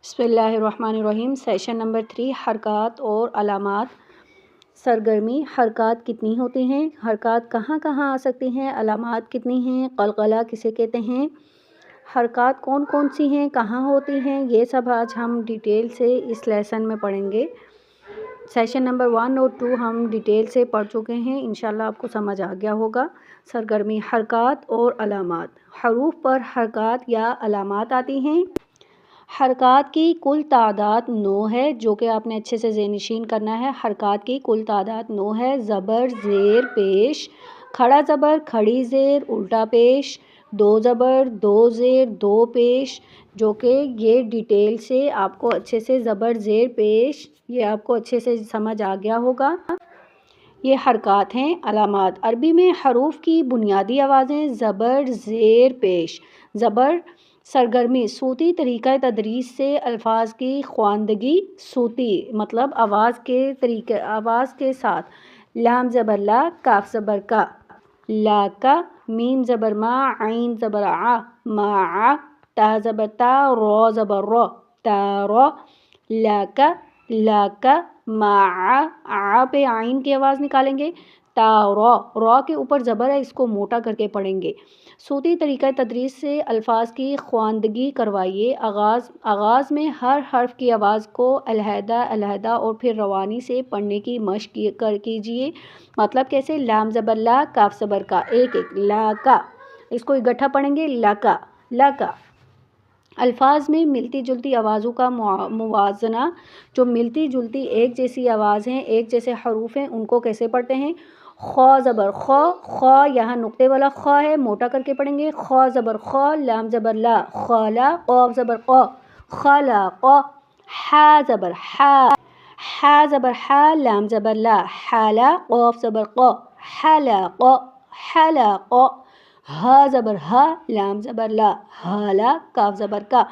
بسم اللہ الرحمن الرحیم۔ سیشن نمبر 3 حرکات اور علامات۔ سرگرمی: حرکات کتنی ہوتی ہیں؟ حرکات کہاں کہاں آ سکتی ہیں؟ علامات کتنی ہیں؟ قلقلہ کسے کہتے ہیں؟ حرکات کون کون سی ہیں؟ کہاں ہوتی ہیں؟ یہ سب آج ہم ڈیٹیل سے اس لیسن میں پڑھیں گے۔ سیشن نمبر 1 اور 2 ہم ڈیٹیل سے پڑھ چکے ہیں، انشاءاللہ آپ کو سمجھ آ گیا ہوگا۔ سرگرمی: حرکات اور علامات۔ حروف پر حرکات یا علامات آتی ہیں۔ حرکات کی کل تعداد 9 ہے، جو کہ آپ نے اچھے سے ذہن نشین کرنا ہے۔ حرکات کی کل تعداد 9 ہے۔ زبر، زیر، پیش، کھڑا زبر، کھڑی زیر، الٹا پیش، دو زبر، دو زیر، دو پیش، جو کہ یہ ڈیٹیل سے آپ کو اچھے سے زبر، زیر، پیش یہ آپ کو اچھے سے سمجھ آ گیا ہوگا۔ یہ حرکات ہیں۔ علامات: عربی میں حروف کی بنیادی آوازیں زبر، زیر، پیش۔ زبر سرگرمی: صوتی طریقہ تدریس سے الفاظ کی خواندگی۔ صوتی مطلب آواز کے ساتھ۔ لام زبر لا، کاف زبر کا، لا کا، میم زبر ما، عین زبر ع، ما، تا زبر تا، رو زبر رو، تا رو، لا کا، ما، ع پہ عین کی آواز نکالیں گے، تا رو کے اوپر زبر ہے، اس کو موٹا کر کے پڑھیں گے۔ صوتی طریقہ تدریس سے الفاظ کی خواندگی کروائیے۔ آغاز میں ہر حرف کی آواز کو علیحدہ اور پھر روانی سے پڑھنے کی مشق کیجیے۔ مطلب کیسے؟ لام زبر لا، کاف زبر کا، ایک لا کا، اس کو اکٹھا پڑھیں گے، لا کا۔ الفاظ میں ملتی جلتی آوازوں کا موازنہ۔ جو ملتی جلتی ایک جیسی آواز ہیں، ایک جیسے حروف ہیں، ان کو کیسے پڑھتے ہیں؟ خو زبر خو، خو یہاں نقطے والا خو ہے، موٹا کر کے پڑھیں گے، خو زبر خو، لام زبر لا، خالا، قاف زبر قا، خالا قا، حا زبر حا، حا زبر حا، لام زبر لا، حالا، قاف زبر قا، حالا قا، حالا قا، ہا زبر ہا، لام زبر لا، حالا، کاف زبر کا،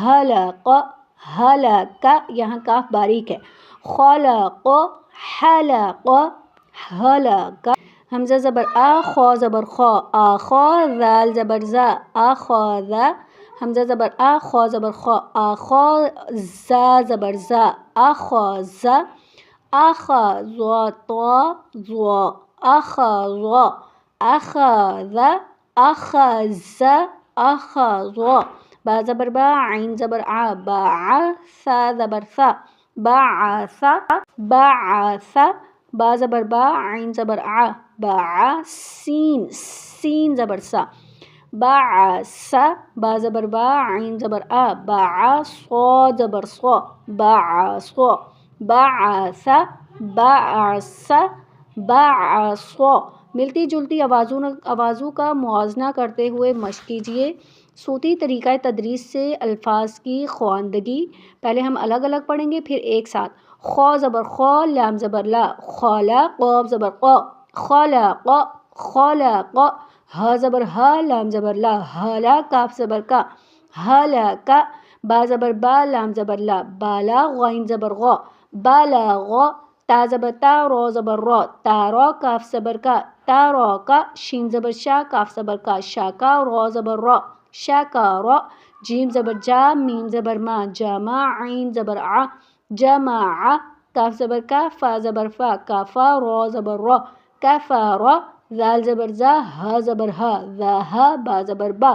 حالا قا، حالا کا، یہاں کاف باریک ہے، خالق، حلق، حلق۔ حمزہ زبر آ، خا زبر خا، آخا، ذال زبر زا، آخاذ، حمزہ زبر آ، خا زبر خا، آخا، زا زبر زا، آخاذ، آخاذ، طا، ضا، آخاذ، آخاذ، آخاذ، آخاذ۔ با زبر با، عین زبر ع، باع، ثا زبر ثا، بعث، بعث، با زبر با، عین زبر ع، باع، سین زبر سا، بعث، با زبر با، عین زبر آ، باع، صاد زبر صا، بعص، بعث، بعث، بعص۔ ملتی جلتی آوازوں کا موازنہ کرتے ہوئے مشق کیجیے۔ صوتی طریقہ تدریس سے الفاظ کی خواندگی۔ پہلے ہم الگ الگ پڑھیں گے، پھر ایک ساتھ۔ خا زبر خا، لام زبر لا، خالا، قاف زبر قا، خالق، خالق، ہا زبر ہا، لام زبر لا، حالا، کاف زبر کا، حالک، با زبر با، لام زبر لا، بالا، غین زبر غا، بالاغ، تا زبر تا، رو زبر را، تارا، کاف زبر کا، تارا کا، شین زبر شا، کاف زبر کا، شاکا، رو زبر را، شاکارا، جیم زبر جا، میم زبر ما، جامع، عین زبر ع، جمع، کاف زبر کا، فا زبر فا، کافا، رو زبر را، کفارا، ذال زبر زا، ہا زبر ہا، ذاہا، با زبر با،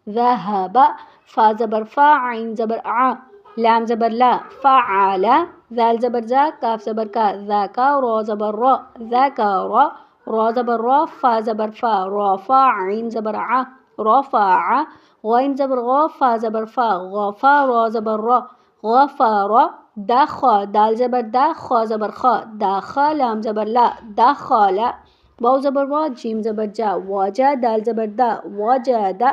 ذاہبا، فا زبر فا، عین زبر ع، لام زبر لا، فعالا، ذال زبر زا، کاف زبر کا، ذاکا، رو زبر را، ذاکارا، رو زبر را، فا زبر فا، رافع، عین زبر ع، رفع، غین زبر غا، فا زبر فا، غفا، رو زبر را، غفارا، دخا، دال زبر دا، خا زبر خا، داخا، لام زبر لا، داخالا، واو زبر وا، جیم زبر جا، واجا، دال زبر دا، واجادا،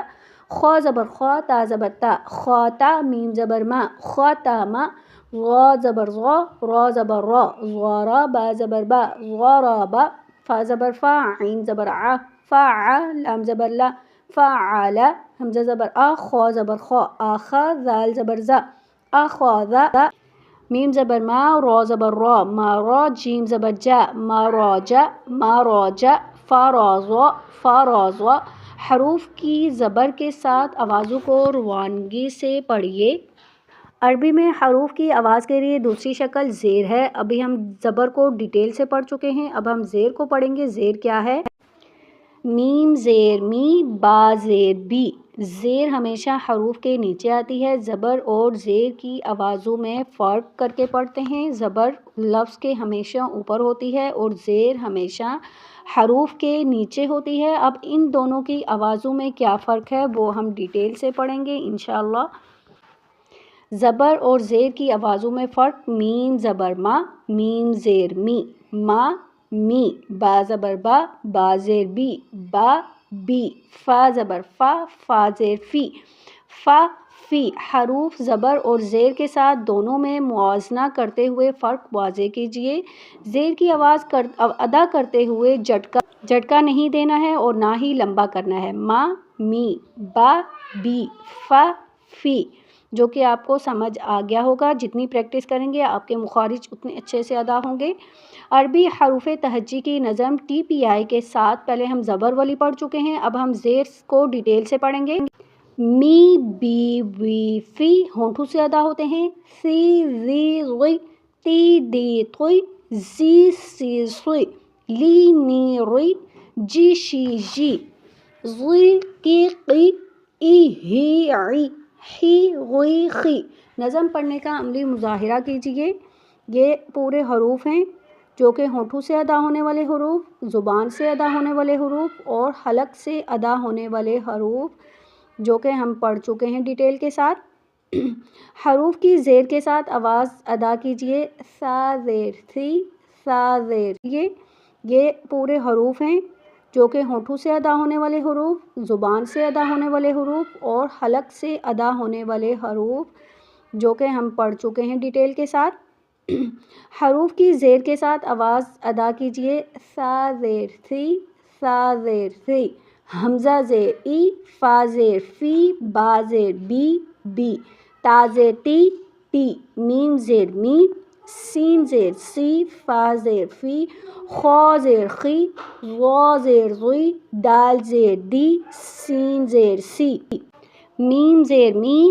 خا زبر خا، تا زبر تا، خاتا، میم زبر ما، خاتما، غا زبر غا، را زبر را، غارا، با زبر با، غارابا، فا زبر فا، عین زبر ع، فاع، لام زبر لا، فعالا، حمزہ زبر آ، خا زبر خا، آخا، ذال زبر زا، آخاذا، میم زبر ما، را زبر را، مارا، جیم زبر جا، ماراجا، ماراجا، فارازا، فارازا۔ حروف کی زبر کے ساتھ آوازوں کو روانگی سے پڑھیے۔ عربی میں حروف کی آواز کے لیے دوسری شکل زیر ہے۔ ابھی ہم زبر کو ڈیٹیل سے پڑھ چکے ہیں، اب ہم زیر کو پڑھیں گے۔ زیر کیا ہے؟ میم زیر می، با زیر بی۔ زیر ہمیشہ حروف کے نیچے آتی ہے۔ زبر اور زیر کی آوازوں میں فرق کر کے پڑھتے ہیں۔ زبر لفظ کے ہمیشہ اوپر ہوتی ہے اور زیر ہمیشہ حروف کے نیچے ہوتی ہے۔ اب ان دونوں کی آوازوں میں کیا فرق ہے وہ ہم ڈیٹیل سے پڑھیں گے انشاءاللہ۔ زبر اور زیر کی آوازوں میں فرق: میم زبر ما، میم زیر می، ما می۔ با زبر با، با زیر بی، با بی۔ فا زبر فا، فا زیر فی، فا فی۔ حروف زبر اور زیر کے ساتھ دونوں میں موازنہ کرتے ہوئے فرق واضح کیجیے۔ زیر کی آواز ادا کرتے ہوئے جھٹکا نہیں دینا ہے اور نہ ہی لمبا کرنا ہے۔ ما می، با بی، فا فی، جو کہ آپ کو سمجھ آ گیا ہوگا۔ جتنی پریکٹس کریں گے آپ کے مخارج اتنے اچھے سے ادا ہوں گے۔ عربی حروف تہجی کی نظم ٹی پی آئی کے ساتھ پہلے ہم زبر والی پڑھ چکے ہیں، اب ہم زیر کو ڈیٹیل سے پڑھیں گے۔ می بی وی فی ہونٹوں سے ادا ہوتے ہیں۔ سی زی غی، تی دی طی، زی سی صی، لی نی ری، جی شی جی، غی کی قی، ای ہی عی، حی غی خی۔ نظم پڑھنے کا عملی مظاہرہ کیجیے۔ یہ پورے حروف ہیں جو کہ ہونٹوں سے ادا ہونے والے حروف، زبان سے ادا ہونے والے حروف اور حلق سے ادا ہونے والے حروف جو کہ ہم پڑھ چکے ہیں ڈیٹیل کے ساتھ۔ حروف کی زیر کے ساتھ آواز ادا کیجیے۔ سا زیر سی، سا زیر۔ یہ پورے حروف ہیں جو کہ ہونٹوں سے ادا ہونے والے حروف، زبان سے ادا ہونے والے حروف اور حلق سے ادا ہونے والے حروف جو کہ ہم پڑھ چکے ہیں ڈیٹیل کے ساتھ۔ حروف کی زیر کے ساتھ آواز ادا کیجیے۔ سا زیر سی، سا زیر سی۔ حمزہ زیر ای، فا زیر فی، با زیر بی، بی۔ تا زیر تی، تی۔ میم زیر می، سین زیر سی، فا زیر فی، خا زیر خی، ضا زیر ضی، دال زیر دی، سین زیر سی۔ میم زیر می،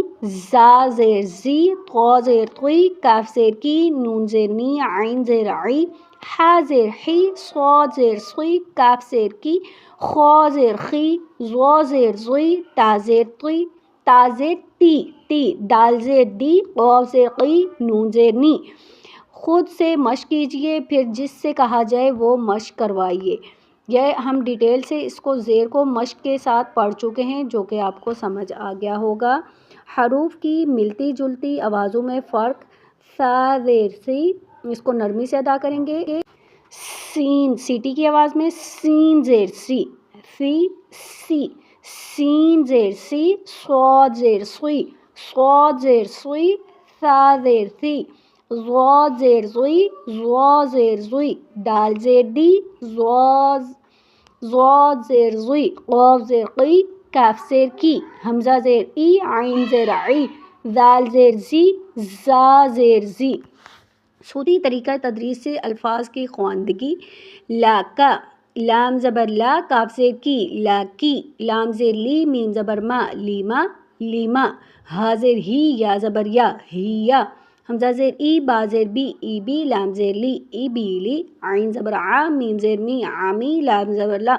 زا زیر زی، طا زیر طی، کاف زیر کی، نون زیر نی، عین زیر عی، حا زیر حی، صاد زیر صی، کاف زیر کی، خا زیر خی، ضا زیر ضی، تا زیر طی، تا زیر تی، تی۔ دال زیر دی، قاف زیر قی، نون زیر نی۔ خود سے مشق کیجیے، پھر جس سے کہا جائے وہ مشق کروائیے۔ یہ ہم ڈیٹیل سے اس کو زیر کو مشق کے ساتھ پڑھ چکے ہیں جو کہ آپ کو سمجھ آ گیا ہوگا۔ حروف کی ملتی جلتی آوازوں میں فرق: سا زیر سی، اس کو نرمی سے ادا کریں گے۔ سین، سیٹی کی آواز میں سین زیر سی، سی سی۔ سین زیر سی، صاد زیر صی، صاد زیر صی، سا زیر سی، ضاد زیر ضی، ضا زیر ضی، دال زیر دی، ضاد زیر ضی، قاف زیر قی، کاف زیر کی، حمزہ زیر ای، عین زیر عی، زال زیر زی، زا زیر زی۔ صوتی طریقہ تدریس سے الفاظ کی خواندگی: لا کا، لام زبر لا، کاف زیر کی، لا کی۔ لام زیر لی، میم زبر ما، لیما، لیما۔ ہا زیر ہی، یا زبر یا، ہیا۔ حمزہ زیر ای، با زیر بی، ای بی۔ لام زیر لی، ای بی لی۔ عین زبر عا، میم زیر می، عامی۔ لام زبر لا،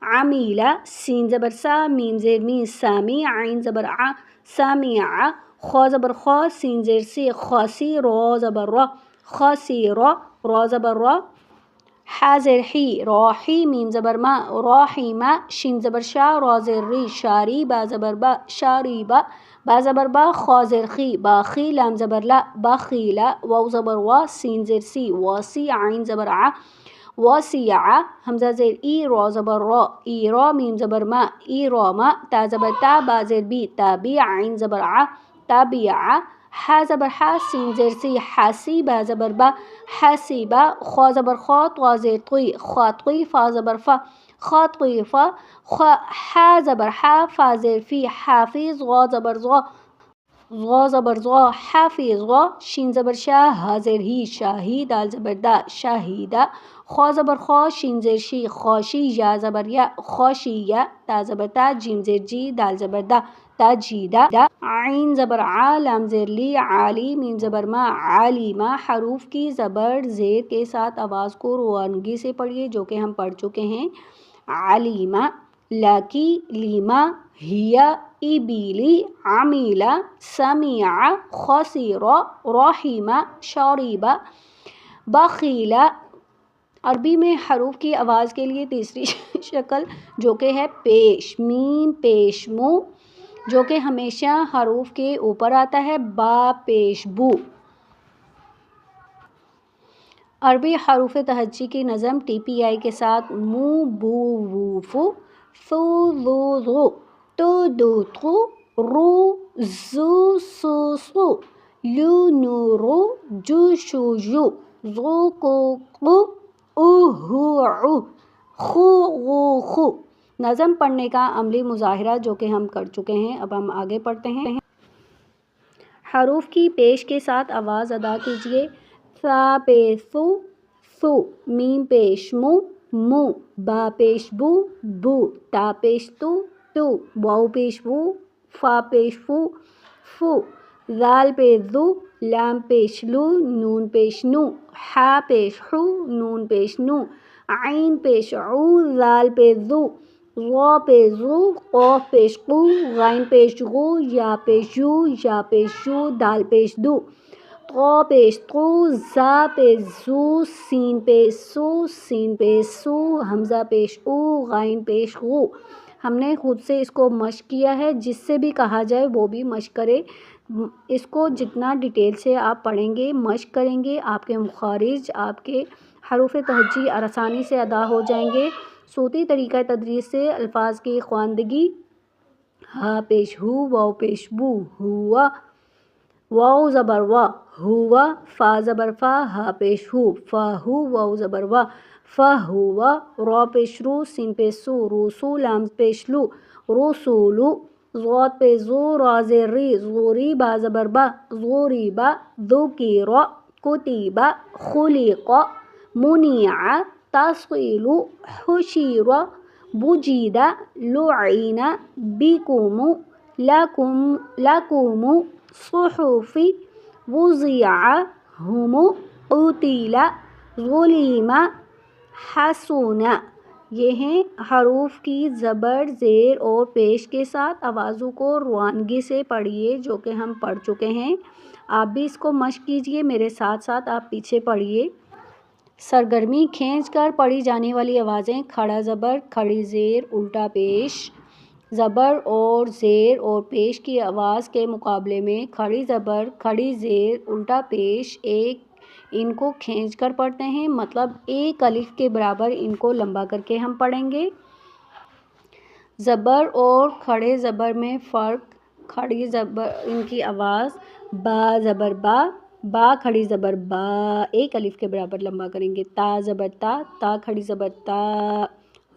عامیلا۔ سین زبر سا، میم زیر می، سامی۔ عین زبر عا، سامعا۔ خا زبر خا، سین زیر سی، خاسی۔ را زبر را، خاسیرا۔ را زبر را۔ حا زیر حی، راحی۔ میم زبر ما، راحیما۔ شین زبر شا، را زیر ری، شاری۔ با زبر با، شاریبا۔ با زبر با، خا زیر خی، باخی۔ لام زبر لا، باخیلا۔ واو زبر وا، سین زیر سی، واسی۔ عین زبر ع، واسیعا۔ حمزہ زیر ای، را زبر را، ایرا۔ میم زبر ما، ایراما۔ تا زبر تا، با زیر بی، تابی۔ عین زبر ع، تابیعا۔ حا زبر حا، سین زیر سی، حاسی۔ با زبر با، حاسیبا۔ خا زبر خا، طا زیر طی، خاطی۔ فا زبر فا، خاطیفا۔ حا زبر حا، فا زیر فی، حافظ۔ غا زبر غا، ظا زبر ظا، حافظ غا، شین زبر شا، ہا زیر ہی، شاہی، دال زبر دا، شاہیدہ، خوا زبر خوا، شین زیر شی، خوشی، یا زبر یا، خوشیہ، تا زبر تا، جیم زیر جی، دال زبر دا، تاجیدہ، عین زبر عا، لام زیر لی، عالی، میم زبر ما، عالیمہ۔ حروف کی زبر زیر کے ساتھ آواز کو روانگی سے پڑھیے جو کہ ہم پڑھ چکے ہیں۔ علیمہ، لاکی، لیمہ، ہیا، ایبیلی، عمیلہ، سمیعہ، خسیرہ، رحیمہ، شریبہ، بخیلہ۔ عربی میں حروف کی آواز کے لیے تیسری شکل جو کہ ہے پیش، میم پیش مو جو کہ ہمیشہ حروف کے اوپر آتا ہے، با پیش بو۔ عربی حروف تہجی کی نظم ٹی پی آئی کے ساتھ مو بو وو فو، ثو ذو ذو، تو دو تھو، رو زو سو سو، لو نو رو، جو شو یو، زو کو قو، او ہو عو، خو غو خو۔ نظم پڑھنے کا عملی مظاہرہ جو کہ ہم کر چکے ہیں، اب ہم آگے پڑھتے ہیں۔ حروف کی پیش کے ساتھ آواز ادا کیجیے۔ ثا پیش ثو، ثو، میم پیش مو، مو، با پیش بو، بو، تا پیش تو، تو، واو پیش وو، فا پیش فو، فو، ذال پیش ذو، لام پیش لو، نون پیش نو، حا پیش حو، نون پیش نو، عین پیش عو، ذال پیش ذو، ظا پیش ذو، قاف پیش قو، غین پیش غو، یا پیش یو، یا پیش یو، دال پیش دو، طا پیش طو، زا پیش زو، سین پیش سو، سین پیش سو، حمزہ پیش او، غین پیش غو۔ ہم نے خود سے اس کو مشق کیا ہے، جس سے بھی کہا جائے وہ بھی مشق کرے۔ اس کو جتنا ڈیٹیل سے آپ پڑھیں گے، مشق کریں گے، آپ کے مخارج، آپ کے حروف تہجی آسانی سے ادا ہو جائیں گے۔ صوتی طریقہ تدریس سے الفاظ کی خواندگی: ہا پیش ہو، واو پیش بو، ہوا، واو زبر وا، ہوا، فا زبر فا، ہا پیش ہو، فا ہو، واو زبر وا، فا ہوا، را پیش رو، سین پیش سو، روسو، لام پیش لو، رسولو، ضاد پیش زو، را زیر ری، زوری، با زبر با، زوریبا، ذکر، کتب، خلق، منیع، تصل، حشر، بجد، لعن، بکم، لکم، صحف، وضع، ہم، قتل، ظلم، حسن۔ یہ ہیں حروف کی زبر زیر اور پیش کے ساتھ آوازوں کو روانگی سے پڑھیے جو کہ ہم پڑھ چکے ہیں۔ آپ بھی اس کو مشق کیجیے، میرے ساتھ ساتھ آپ پیچھے پڑھیے۔ سرگرمی: کھینچ کر پڑھی جانے والی آوازیں: کھڑا زبر، کھڑی زیر، الٹا پیش۔ زبر اور زیر اور پیش کی آواز کے مقابلے میں کھڑی زبر، کھڑی زیر، الٹا پیش ان کو کھینچ کر پڑھتے ہیں، مطلب ایک الف کے برابر ان کو لمبا کر کے ہم پڑھیں گے۔ زبر اور کھڑے زبر میں فرق: کھڑی زبر ان کی آواز با زبر با، با کھڑی زبر با، ایک الف کے برابر لمبا کریں گے۔ تا زبر تا، تا کھڑی زبر تا،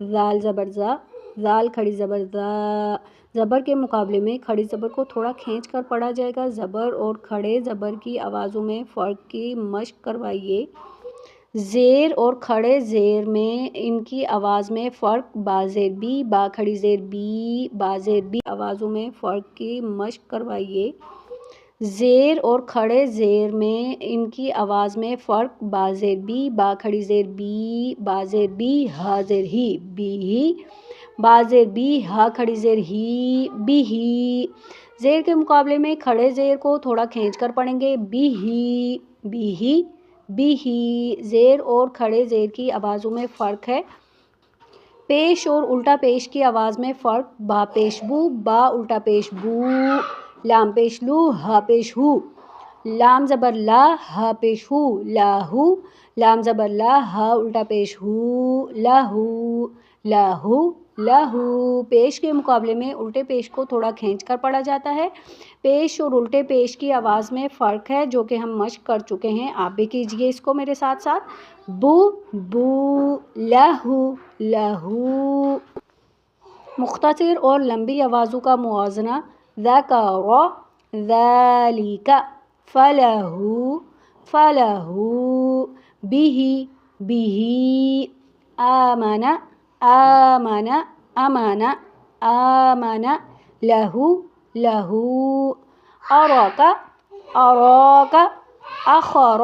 ذال زبر زا، ذال کھڑی زبر زا۔ زبر کے مقابلے میں کھڑی زبر کو تھوڑا کھینچ کر پڑھا جائے گا۔ زبر اور کھڑے زبر کی آوازوں میں فرق کی مشق کروائیے۔ زیر اور کھڑے زیر میں ان کی آواز میں فرق: با زیر بی، با کھڑی زیر بی، با زیر بی آوازوں میں فرق کی مشق کروائیے۔ زیر اور کھڑے زیر میں ان کی آواز میں فرق: با زیر بی، با کھڑی زیر بی، با زیر بی، ہا زیر ہی، بی ہی، با زیر بی، ہا کھڑی زیر ہی، بی ہی۔ زیر کے مقابلے میں کھڑے زیر کو تھوڑا کھینچ کر پڑھیں گے، بی ہی، بی ہی، بی ہی۔ زیر اور کھڑے زیر کی آوازوں میں فرق ہے۔ پیش اور الٹا پیش کی آواز میں فرق: با پیش بو، با الٹا پیش بو، لام پیش لو، ہا پیش ہو، لام زبر لا، ہا پیش ہو، لاہو، لام زبر لا، ہا الٹا پیش ہو، لاہو، لاہو، لاہو۔ پیش کے مقابلے میں الٹے پیش کو تھوڑا کھینچ کر پڑھا جاتا ہے۔ پیش اور الٹے پیش کی آواز میں فرق ہے جو کہ ہم مشق کر چکے ہیں، آپ بھی کیجیے اس کو میرے ساتھ ساتھ۔ بو، بو، لاہو، لاہو۔ مختصر اور لمبی آوازوں کا موازنہ: ذکر، ذالک فلہ فلہ بہ بہ آمن آمن امن آمن لہ لہ اراک اراک اخر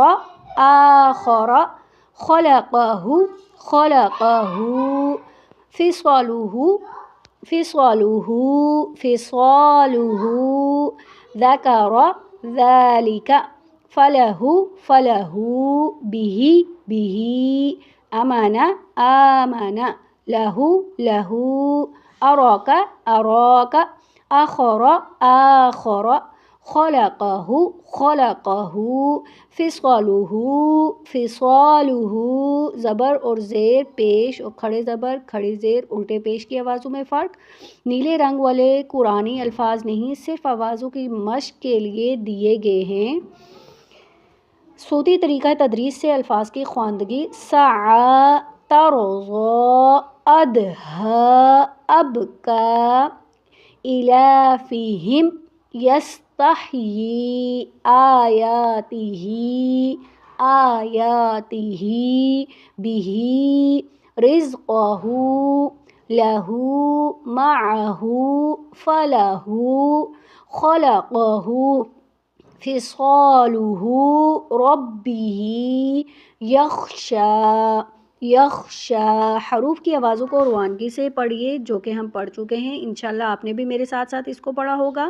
آخر خلقہ خلقہ فصلہ فصلہ فصالہ ذکر ذلک فلہ فلہ بہ بہ امن آمن لہ لہ اراک اراک اخر آخر خلقہ خلقہ فصلہ فصالہ زبر اور زیر پیش اور کھڑے زبر کھڑے زیر الٹے پیش کی آوازوں میں فرق. نیلے رنگ والے قرآنی الفاظ نہیں، صرف آوازوں کی مشق کے لیے دیے گئے ہیں. صوتی طریقہ تدریس سے الفاظ کی خواندگی. سعی ترضی ادھا ابکا الافہم یستحیی آیاتہ آیاتہ بہ رزقہ لہ معہ فلہ خلقہ فصالہ ربہ یخشی یخشی. حروف کی آوازوں کو روانگی سے پڑھیے جو کہ ہم پڑھ چکے ہیں. انشاءاللہ آپ نے بھی میرے ساتھ ساتھ اس کو پڑھا ہوگا.